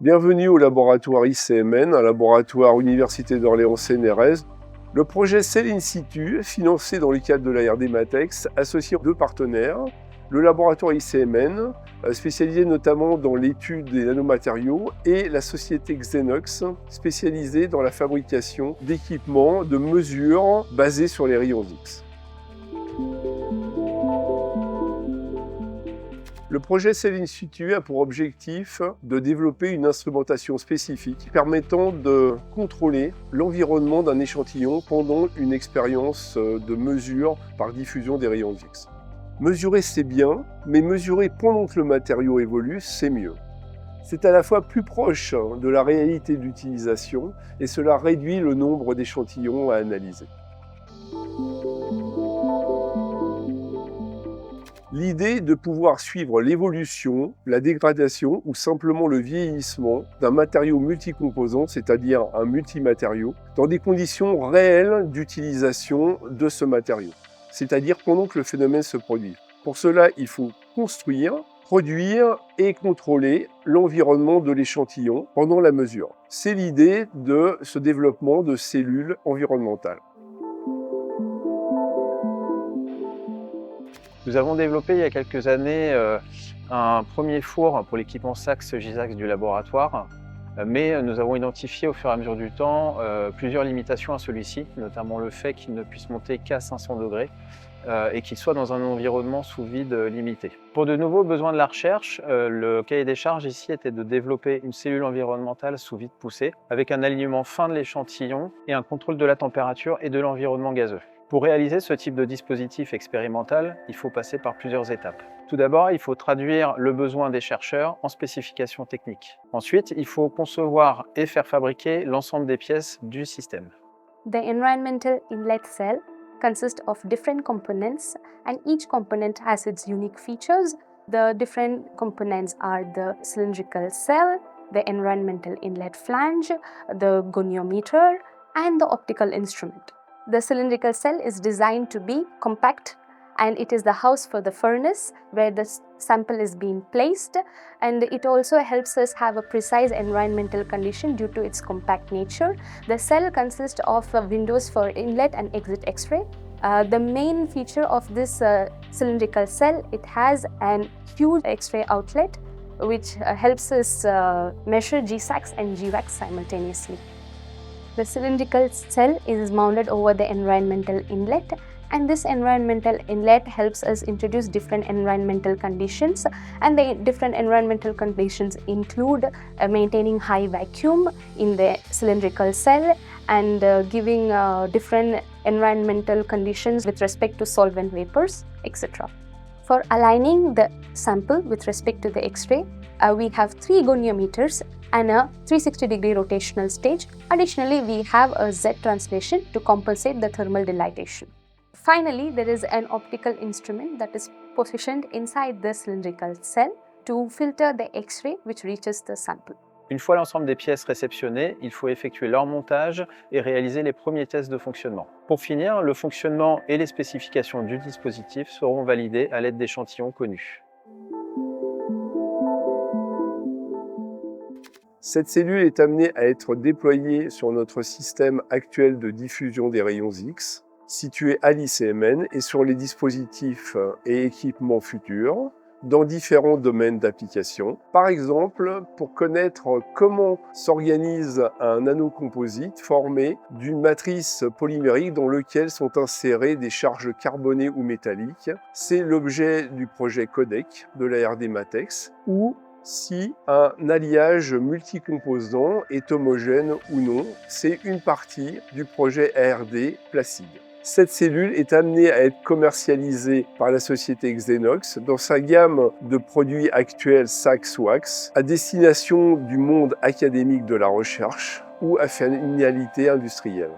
Bienvenue au laboratoire ICMN, un laboratoire Université d'Orléans-CNRS. Le projet Cell in situ, financé dans le cadre de la RD Matex, associe deux partenaires. Le laboratoire ICMN, spécialisé notamment dans l'étude des nanomatériaux, et la société Xenox, spécialisée dans la fabrication d'équipements de mesure basés sur les rayons X. Le projet Cell in situ a pour objectif de développer une instrumentation spécifique permettant de contrôler l'environnement d'un échantillon pendant une expérience de mesure par diffusion des rayons X. Mesurer, c'est bien, mais mesurer pendant que le matériau évolue, c'est mieux. C'est à la fois plus proche de la réalité d'utilisation et cela réduit le nombre d'échantillons à analyser. L'idée de pouvoir suivre l'évolution, la dégradation ou simplement le vieillissement d'un matériau multicomposant, c'est-à-dire un multimatériau, dans des conditions réelles d'utilisation de ce matériau, c'est-à-dire pendant que le phénomène se produit. Pour cela, il faut construire, produire et contrôler l'environnement de l'échantillon pendant la mesure. C'est l'idée de ce développement de cellules environnementales. Nous avons développé il y a quelques années un premier four pour l'équipement SAX-GISAX du laboratoire, mais nous avons identifié au fur et à mesure du temps plusieurs limitations à celui-ci, notamment le fait qu'il ne puisse monter qu'à 500 degrés et qu'il soit dans un environnement sous vide limité. Pour de nouveaux besoins de la recherche, le cahier des charges ici était de développer une cellule environnementale sous vide poussé avec un alignement fin de l'échantillon et un contrôle de la température et de l'environnement gazeux. Pour réaliser ce type de dispositif expérimental, il faut passer par plusieurs étapes. Tout d'abord, il faut traduire le besoin des chercheurs en spécifications techniques. Ensuite, il faut concevoir et faire fabriquer l'ensemble des pièces du système. The environmental inlet cell consists of different components and each component has its unique features. The different components are the cylindrical cell, the environmental inlet flange, the goniometer and the optical instrument. The cylindrical cell is designed to be compact and it is the house for the furnace where the sample is being placed, and it also helps us have a precise environmental condition due to its compact nature. The cell consists of windows for inlet and exit X-ray. The main feature of this cylindrical cell, it has an huge X-ray outlet which helps us measure GSAX and GVAX simultaneously. The cylindrical cell is mounted over the environmental inlet, and this environmental inlet helps us introduce different environmental conditions, and the different environmental conditions include maintaining high vacuum in the cylindrical cell and giving different environmental conditions with respect to solvent vapors, etc. For aligning the sample with respect to the X-ray, we have 3 goniometers and a 360-degree rotational stage. Additionally, we have a Z translation to compensate the thermal dilatation. Finally, there is an optical instrument that is positioned inside the cylindrical cell to filter the X-ray which reaches the sample. Une fois l'ensemble des pièces réceptionnées, il faut effectuer leur montage et réaliser les premiers tests de fonctionnement. Pour finir, le fonctionnement et les spécifications du dispositif seront validés à l'aide d'échantillons connus. Cette cellule est amenée à être déployée sur notre système actuel de diffusion des rayons X, situé à l'ICMN et sur les dispositifs et équipements futurs, dans différents domaines d'application. Par exemple, pour connaître comment s'organise un nanocomposite formé d'une matrice polymérique dans lequel sont insérées des charges carbonées ou métalliques. C'est l'objet du projet CODEC de la RD Matex, ou si un alliage multicomposant est homogène ou non. C'est une partie du projet ARD Placide. Cette cellule est amenée à être commercialisée par la société Xenox dans sa gamme de produits actuels SAX-WAX à destination du monde académique de la recherche ou à finalité industrielle.